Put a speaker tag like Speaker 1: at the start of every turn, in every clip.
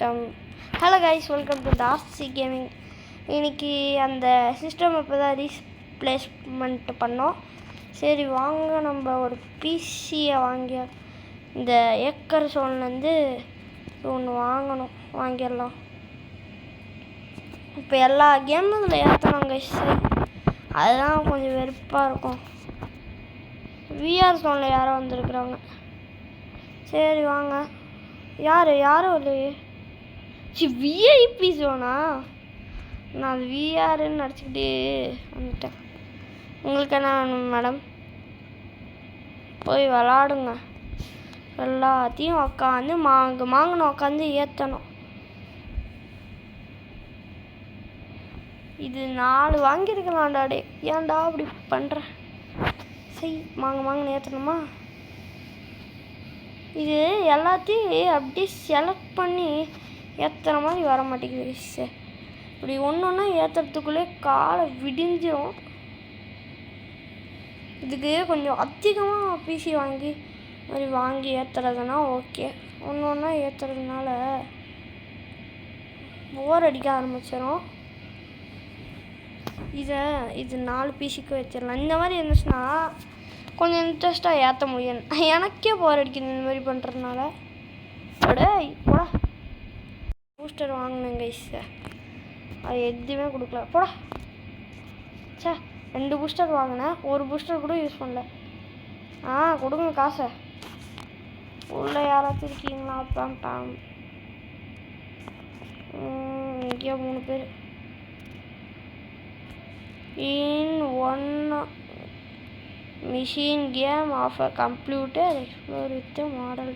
Speaker 1: Hello guys, welcome to Darcy gaming. இன்னைக்கு அந்த system இப்போ தான் ரீப்ளேஸ்மெண்ட் பண்ணோம். சரி வாங்க, நம்ம ஒரு பிசியை இந்த ஏக்கர் சோன்லேருந்து ஒன்று வாங்கிடலாம். இப்போ எல்லா கேமும் இதில் ஏற்றணும் கைஸ், அதுதான் கொஞ்சம் வெறுப்பாக இருக்கும். விஆர் சோனில் யாரோ வந்துருக்குறாங்க. சரி வாங்க. யாரும் இல்லையே. விஐபி சோனா? நான் அது விஆர்ன்னு நடிச்சுக்கிட்டே வந்துட்டேன். உங்களுக்கு என்ன வேணும் மேடம்? போய் விளாடுங்க. எல்லாத்தையும் உக்காந்து மாங்கன்னு உக்காந்து ஏற்றணும். இது 4 வாங்கியிருக்கலாம்டாடே, ஏன்டா அப்படி பண்ணுற? சரி மாங்கன்னு ஏற்றணுமா? இது எல்லாத்தையும் அப்படியே செலக்ட் பண்ணி ஏற்றுற மாதிரி வர மாட்டேங்குது. இப்படி ஒன்று ஏற்றுறதுக்குள்ளே காலை விடிஞ்சிடும். இதுக்கு கொஞ்சம் அதிகமாக பிசி வாங்கி ஏற்றுறதுனா ஓகே. ஒன்று ஏற்றுறதுனால போர் அடிக்க ஆரம்பிச்சிடும். இது 4 பிசிக்கு வச்சிடலாம். இந்த மாதிரி இருந்துச்சுன்னா கொஞ்சம் இன்ட்ரெஸ்ட்டாக ஏற்ற முடியும். எனக்கே போர் அடிக்குது இந்த மாதிரி பண்ணுறதுனால. போடா, பூஸ்டர் வாங்கினேங்க கைஸ், அது எதுவுமே கொடுக்கல. போடா, 2 பூஸ்டர் வாங்கினேன், ஒரு பூஸ்டர் கூட யூஸ் பண்ணல. கொடுங்க காசை. உள்ள யாராச்சும் இருக்கீங்களா? அப்புறம் இங்கேயோ 3 பேர். In one machine game of a computer explore with the model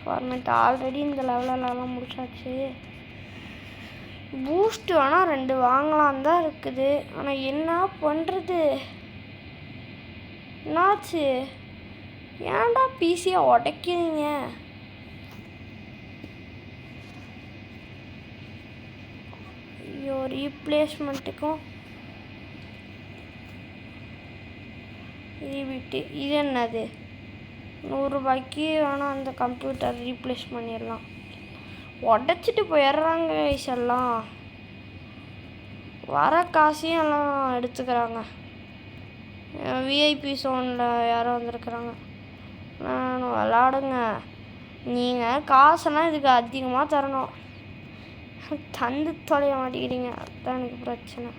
Speaker 1: format. Already இந்த லெவலெல்லாம் முடிச்சாச்சு. பூஸ்ட் வேணால் 2 வாங்கலாம் தான் இருக்குது. ஆனால் என்ன பண்ணுறது? என்னாச்சு? ஏன்டா பிசியை உடைக்கிறீங்க? ஐயோ, ரீப்ளேஸ்மெண்ட்டுக்கும் இது என்னது? 100 ரூபாய்க்கு வேணால் அந்த கம்ப்யூட்டர் ரீப்ளேஸ் பண்ணிடலாம். உடச்சிட்டு போயிடுறாங்க எல்லாம். வர காசையும் எல்லாம் எடுத்துக்கிறாங்க. விஐபி சோனில் யாரோ வந்திருக்குறாங்க. நான் விளாடுங்க. நீங்கள் காசெல்லாம் இதுக்கு அதிகமாக தரணும். தந்து தொலைய மாட்டேங்கிறீங்க, அதுதான் எனக்கு பிரச்சனை.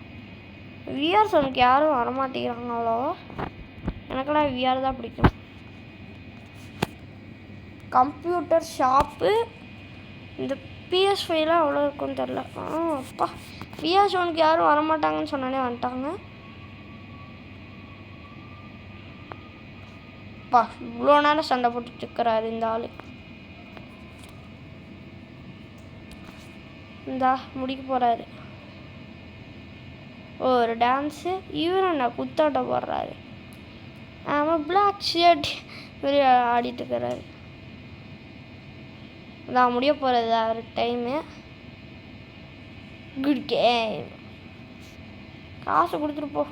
Speaker 1: விஆர் சோனுக்கு யாரும் வரமாட்டேங்கிறாங்க அவ்வளோவா. எனக்கெல்லாம் விஆர் தான் பிடிக்கும். கம்ப்யூட்டர் ஷாப்பு இந்த PS5லாம் அவ்வளோ இருக்குன்னு தெரில. அப்பா, விஆர் சோனுக்கு யாரும் வரமாட்டாங்கன்னு சொன்னானே வந்துட்டாங்க. அப்பா, இவ்வளோ நேரம் சண்டை போட்டுட்டு இருக்கிறாரு இந்த ஆள். இந்தா முடிக்க போகிறாரு ஒரு டான்ஸு. இவரும் என்ன குத்தாட்டம் போடுறாரு. பிளாக் ஷர்ட் இவர் ஆடிட்டு இருக்கிறாரு. நான் முடிய போகிறது அவர் டைமு. Good game. காசு கொடுத்துட்டு போ.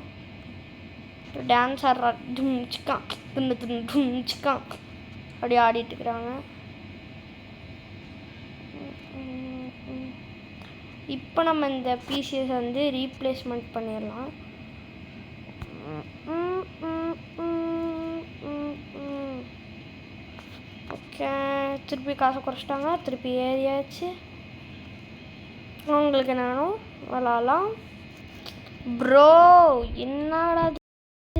Speaker 1: டான்ஸ் ஆடுறா. டும் சிக்கான் டும் சிக்கான் அப்படி ஆடிட்டு இருக்கிறாங்க. இப்போ நம்ம இந்த பீசஸ் ரீப்ளேஸ்மெண்ட் பண்ணிடலாம். ஓகே, திருப்பி காசை குறைச்சிட்டாங்க. திருப்பி ஏறியாச்சு. உங்களுக்கு என்ன வேணும்? விளாட்லாம் ப்ரோ. என்னடா